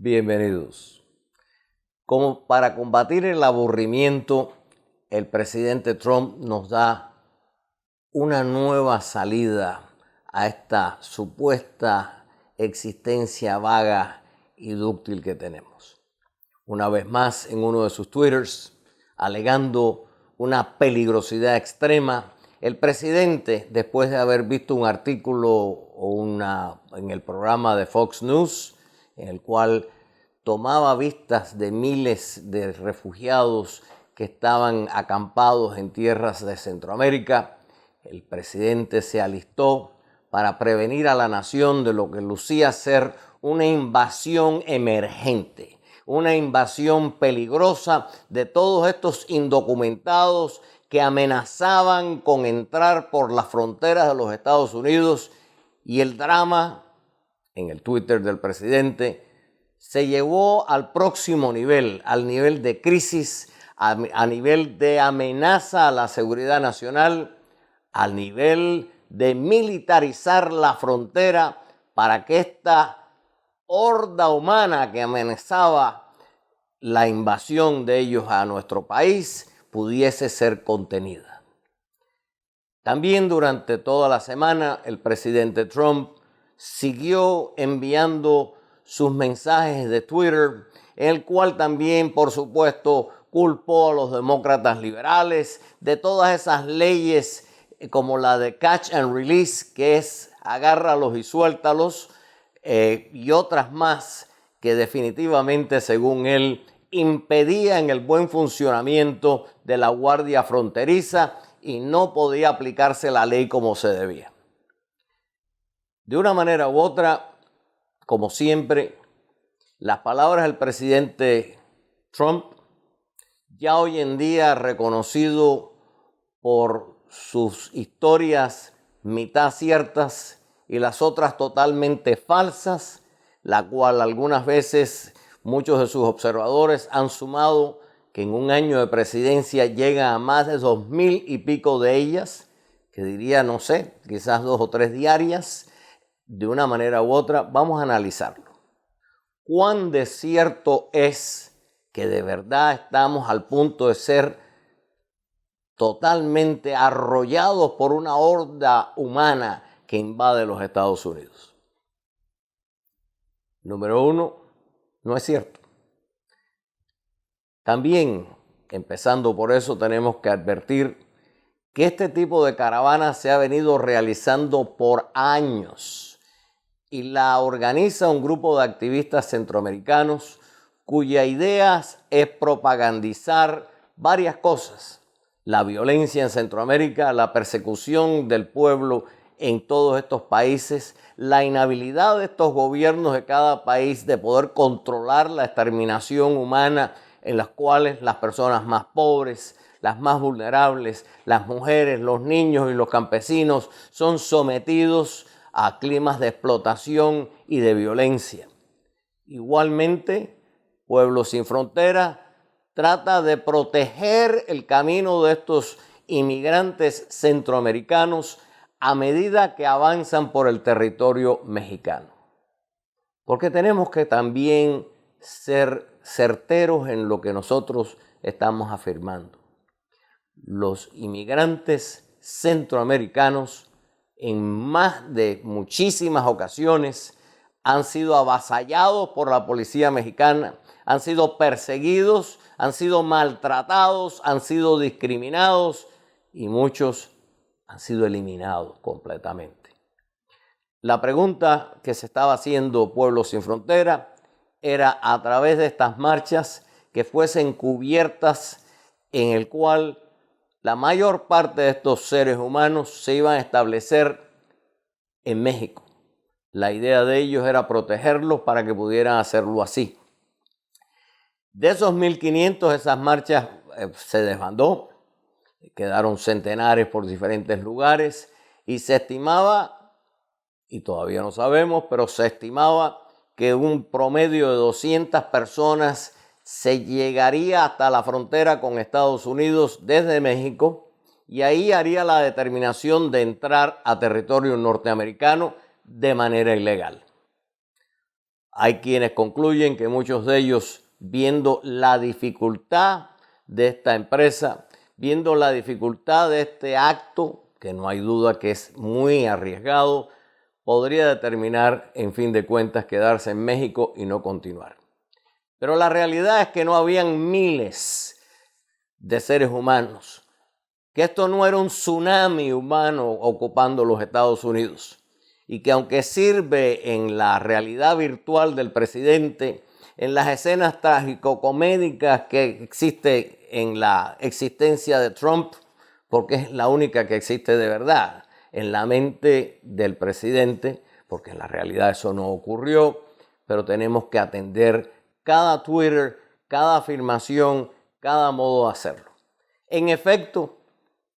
Bienvenidos. Como para combatir el aburrimiento, el presidente Trump nos da una nueva salida a esta supuesta existencia vaga y dúctil que tenemos. Una vez más, en uno de sus twitters, alegando una peligrosidad extrema, el presidente, después de haber visto un artículo en el programa de Fox News, en el cual tomaba vistas de miles de refugiados que estaban acampados en tierras de Centroamérica, el presidente se alistó para prevenir a la nación de lo que lucía ser una invasión emergente, una invasión peligrosa de todos estos indocumentados que amenazaban con entrar por las fronteras de los Estados Unidos. Y el drama, en el Twitter del presidente, se llevó al próximo nivel, al nivel de crisis, a nivel de amenaza a la seguridad nacional, al nivel de militarizar la frontera para que esta horda humana que amenazaba la invasión de ellos a nuestro país pudiese ser contenida. También durante toda la semana el presidente Trump siguió enviando sus mensajes de Twitter, en el cual también, por supuesto, culpó a los demócratas liberales de todas esas leyes como la de Catch and Release, que es agárralos y suéltalos, y otras más que definitivamente, según él, impedían el buen funcionamiento de la Guardia Fronteriza y no podía aplicarse la ley como se debía. De una manera u otra, como siempre, las palabras del presidente Trump, ya hoy en día reconocido por sus historias mitad ciertas y las otras totalmente falsas, la cual algunas veces muchos de sus observadores han sumado que en un año de presidencia llega a más de 2,000 y pico de ellas, que diría, no sé, quizás 2 o 3 diarias. De una manera u otra, vamos a analizarlo. ¿Cuán desierto es que de verdad estamos al punto de ser totalmente arrollados por una horda humana que invade los Estados Unidos? Número 1, no es cierto. También, empezando por eso, tenemos que advertir que este tipo de caravana se ha venido realizando por años y la organiza un grupo de activistas centroamericanos cuya idea es propagandizar varias cosas: la violencia en Centroamérica, la persecución del pueblo en todos estos países, la inhabilidad de estos gobiernos de cada país de poder controlar la exterminación humana en las cuales las personas más pobres, las más vulnerables, las mujeres, los niños y los campesinos son sometidos a climas de explotación y de violencia. Igualmente, Pueblos Sin Fronteras trata de proteger el camino de estos inmigrantes centroamericanos a medida que avanzan por el territorio mexicano. Porque tenemos que también ser certeros en lo que nosotros estamos afirmando. Los inmigrantes centroamericanos en más de muchísimas ocasiones han sido avasallados por la policía mexicana, han sido perseguidos, han sido maltratados, han sido discriminados y muchos han sido eliminados completamente. La pregunta que se estaba haciendo Pueblos Sin Frontera era a través de estas marchas que fuesen cubiertas, en el cual la mayor parte de estos seres humanos se iban a establecer en México. La idea de ellos era protegerlos para que pudieran hacerlo así. De esos 1,500, esas marchas se desbandó, quedaron centenares por diferentes lugares y se estimaba, y todavía no sabemos, pero se estimaba que un promedio de 200 personas se llegaría hasta la frontera con Estados Unidos desde México y ahí haría la determinación de entrar a territorio norteamericano de manera ilegal. Hay quienes concluyen que muchos de ellos, viendo la dificultad de esta empresa, viendo la dificultad de este acto, que no hay duda que es muy arriesgado, podría determinar, en fin de cuentas, quedarse en México y no continuar. Pero la realidad es que no habían miles de seres humanos, que esto no era un tsunami humano ocupando los Estados Unidos, y que aunque sirve en la realidad virtual del presidente, en las escenas trágico-comédicas que existe en la existencia de Trump, porque es la única que existe de verdad en la mente del presidente, porque en la realidad eso no ocurrió, pero tenemos que atender cada Twitter, cada afirmación, cada modo de hacerlo. En efecto,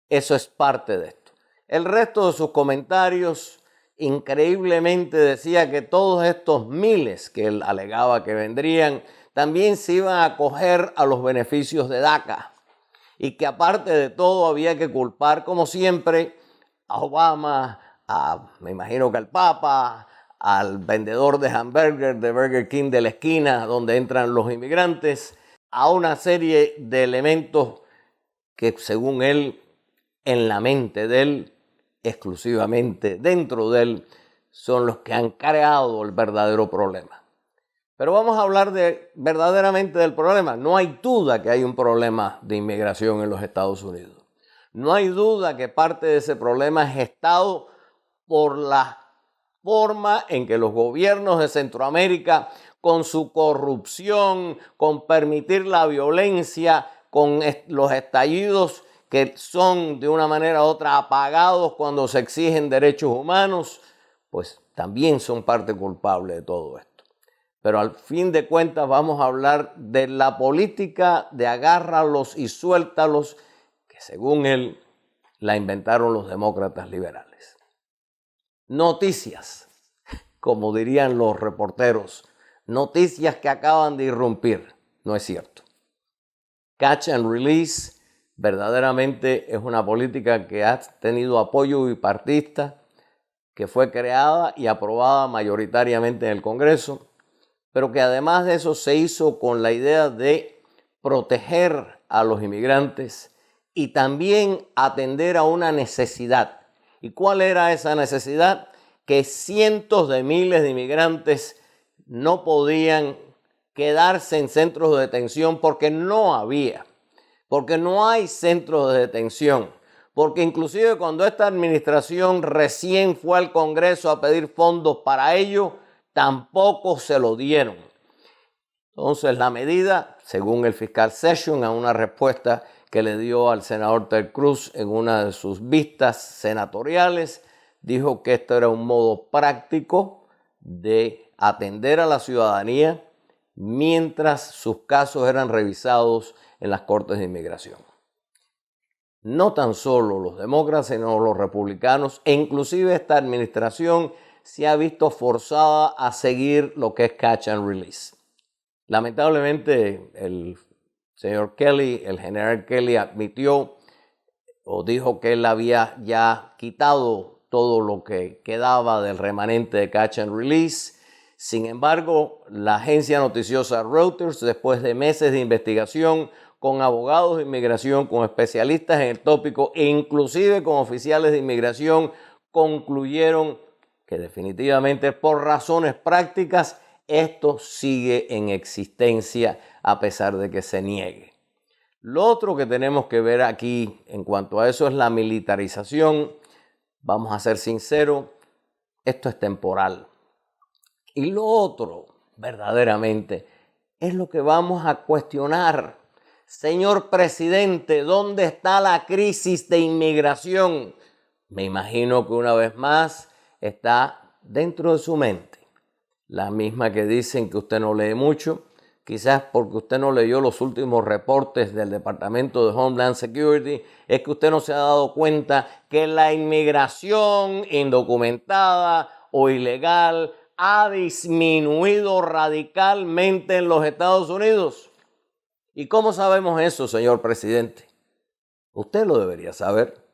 eso es parte de esto. El resto de sus comentarios increíblemente decía que todos estos miles que él alegaba que vendrían también se iban a acoger a los beneficios de DACA y que aparte de todo había que culpar, como siempre, a Obama, me imagino que al Papa, al vendedor de hamburgues de Burger King de la esquina donde entran los inmigrantes, a una serie de elementos que según él, en la mente de él, exclusivamente dentro de él, son los que han creado el verdadero problema. Pero vamos a hablar verdaderamente del problema. No hay duda que hay un problema de inmigración en los Estados Unidos. No hay duda que parte de ese problema es gestado por la forma en que los gobiernos de Centroamérica, con su corrupción, con permitir la violencia, con los estallidos que son de una manera u otra apagados cuando se exigen derechos humanos, pues también son parte culpable de todo esto. Pero al fin de cuentas vamos a hablar de la política de agárralos y suéltalos, que según él la inventaron los demócratas liberales. Noticias, como dirían los reporteros, noticias que acaban de irrumpir. No es cierto. Catch and release verdaderamente es una política que ha tenido apoyo bipartidista, que fue creada y aprobada mayoritariamente en el Congreso, pero que además de eso se hizo con la idea de proteger a los inmigrantes y también atender a una necesidad. ¿Y cuál era esa necesidad? Que cientos de miles de inmigrantes no podían quedarse en centros de detención porque no había, porque no hay centros de detención, porque inclusive cuando esta administración recién fue al Congreso a pedir fondos para ello, tampoco se lo dieron. Entonces la medida, según el fiscal Sessions, a una respuesta que le dio al senador Ted Cruz en una de sus vistas senatoriales, dijo que esto era un modo práctico de atender a la ciudadanía mientras sus casos eran revisados en las cortes de inmigración. No tan solo los demócratas, sino los republicanos, e inclusive esta administración se ha visto forzada a seguir lo que es catch and release. Lamentablemente, el señor Kelly, el general Kelly, admitió o dijo que él había ya quitado todo lo que quedaba del remanente de catch and release. Sin embargo, la agencia noticiosa Reuters, después de meses de investigación con abogados de inmigración, con especialistas en el tópico e inclusive con oficiales de inmigración, concluyeron que definitivamente por razones prácticas esto sigue en existencia a pesar de que se niegue. Lo otro que tenemos que ver aquí en cuanto a eso es la militarización. Vamos a ser sinceros, esto es temporal. Y lo otro, verdaderamente, es lo que vamos a cuestionar. Señor presidente, ¿dónde está la crisis de inmigración? Me imagino que una vez más está dentro de su mente. La misma que dicen que usted no lee mucho, quizás porque usted no leyó los últimos reportes del Departamento de Homeland Security, es que usted no se ha dado cuenta que la inmigración indocumentada o ilegal ha disminuido radicalmente en los Estados Unidos. ¿Y cómo sabemos eso, señor presidente? Usted lo debería saber.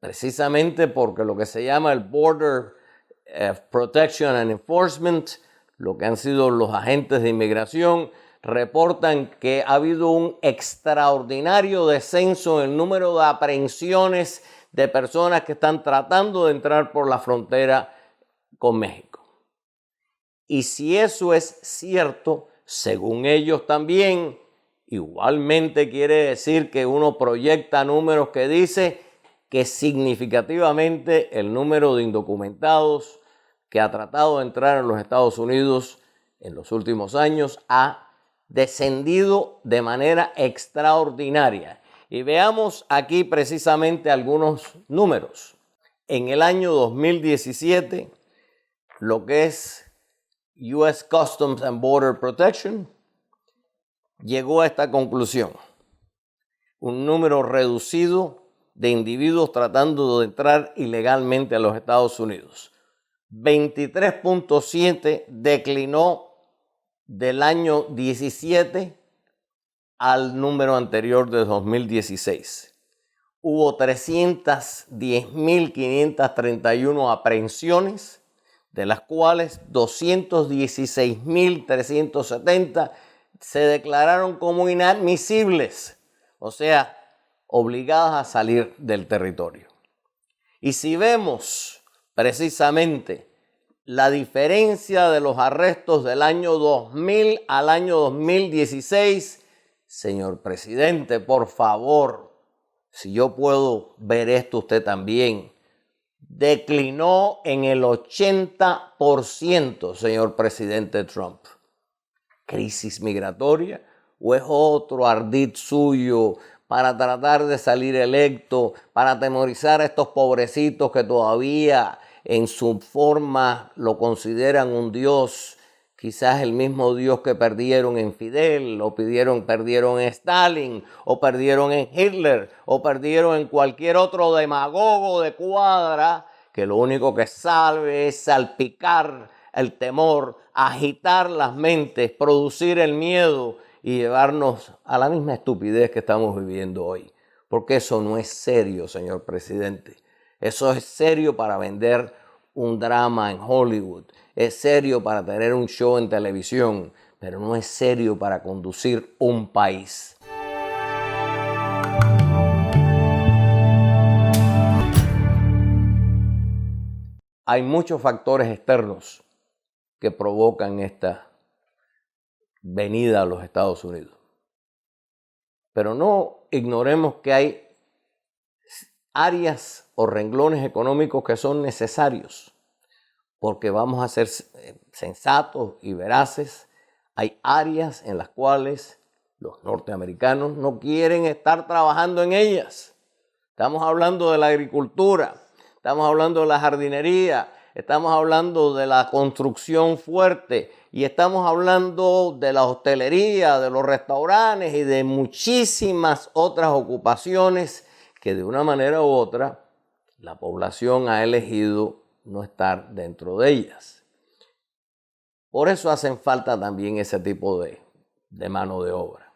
Precisamente porque lo que se llama el Border Protection and Enforcement lo que han sido los agentes de inmigración, reportan que ha habido un extraordinario descenso en el número de aprehensiones de personas que están tratando de entrar por la frontera con México. Y si eso es cierto, según ellos también, igualmente quiere decir que uno proyecta números que dice que significativamente el número de indocumentados que ha tratado de entrar en los Estados Unidos en los últimos años ha descendido de manera extraordinaria. Y veamos aquí precisamente algunos números. En el año 2017, lo que es U.S. Customs and Border Protection llegó a esta conclusión. Un número reducido de individuos tratando de entrar ilegalmente a los Estados Unidos. 23.7 declinó del año 17 al número anterior de 2016. Hubo 310.531 aprehensiones, de las cuales 216.370 se declararon como inadmisibles, o sea, obligadas a salir del territorio. Y si vemos precisamente la diferencia de los arrestos del año 2000 al año 2016, señor presidente, por favor, si yo puedo ver esto, usted también, declinó en el 80%, señor presidente Trump. ¿Crisis migratoria o es otro ardid suyo para tratar de salir electo, para atemorizar a estos pobrecitos que todavía en su forma lo consideran un dios, quizás el mismo dios que perdieron en Fidel, o perdieron en Stalin, o perdieron en Hitler, o perdieron en cualquier otro demagogo de cuadra, que lo único que sabe es salpicar el temor, agitar las mentes, producir el miedo y llevarnos a la misma estupidez que estamos viviendo hoy. Porque eso no es serio, señor presidente. Eso es serio para vender un drama en Hollywood. Es serio para tener un show en televisión, pero no es serio para conducir un país. Hay muchos factores externos que provocan esta venida a los Estados Unidos. Pero no ignoremos que hay áreas o renglones económicos que son necesarios, porque vamos a ser sensatos y veraces. Hay áreas en las cuales los norteamericanos no quieren estar trabajando en ellas. Estamos hablando de la agricultura, estamos hablando de la jardinería, estamos hablando de la construcción fuerte y estamos hablando de la hostelería, de los restaurantes y de muchísimas otras ocupaciones que de una manera u otra la población ha elegido no estar dentro de ellas. Por eso hacen falta también ese tipo de mano de obra.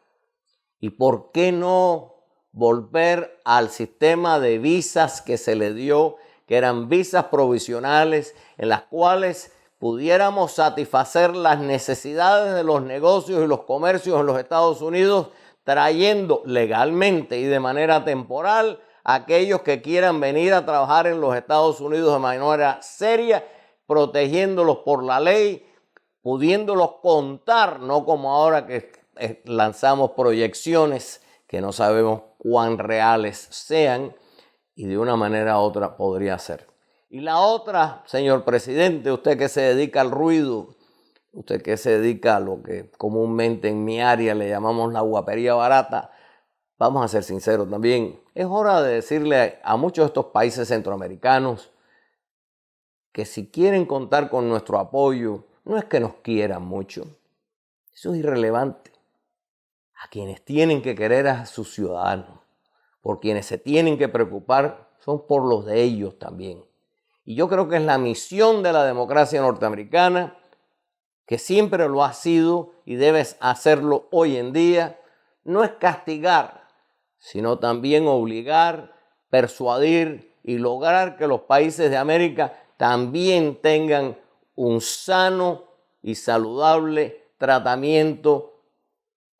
¿Y por qué no volver al sistema de visas que se le dio, que eran visas provisionales en las cuales pudiéramos satisfacer las necesidades de los negocios y los comercios en los Estados Unidos, trayendo legalmente y de manera temporal a aquellos que quieran venir a trabajar en los Estados Unidos de manera seria, protegiéndolos por la ley, pudiéndolos contar, no como ahora que lanzamos proyecciones que no sabemos cuán reales sean, y de una manera u otra podría ser. Y la otra, señor presidente, usted que se dedica al ruido, usted que se dedica a lo que comúnmente en mi área le llamamos la guapería barata, vamos a ser sinceros también, es hora de decirle a muchos de estos países centroamericanos que si quieren contar con nuestro apoyo, no es que nos quieran mucho, eso es irrelevante. A quienes tienen que querer a sus ciudadanos, por quienes se tienen que preocupar, son por los de ellos también. Y yo creo que es la misión de la democracia norteamericana, que siempre lo ha sido y debes hacerlo hoy en día, no es castigar, sino también obligar, persuadir y lograr que los países de América también tengan un sano y saludable tratamiento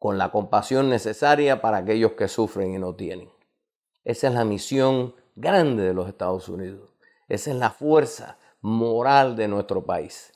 con la compasión necesaria para aquellos que sufren y no tienen. Esa es la misión grande de los Estados Unidos. Esa es la fuerza moral de nuestro país.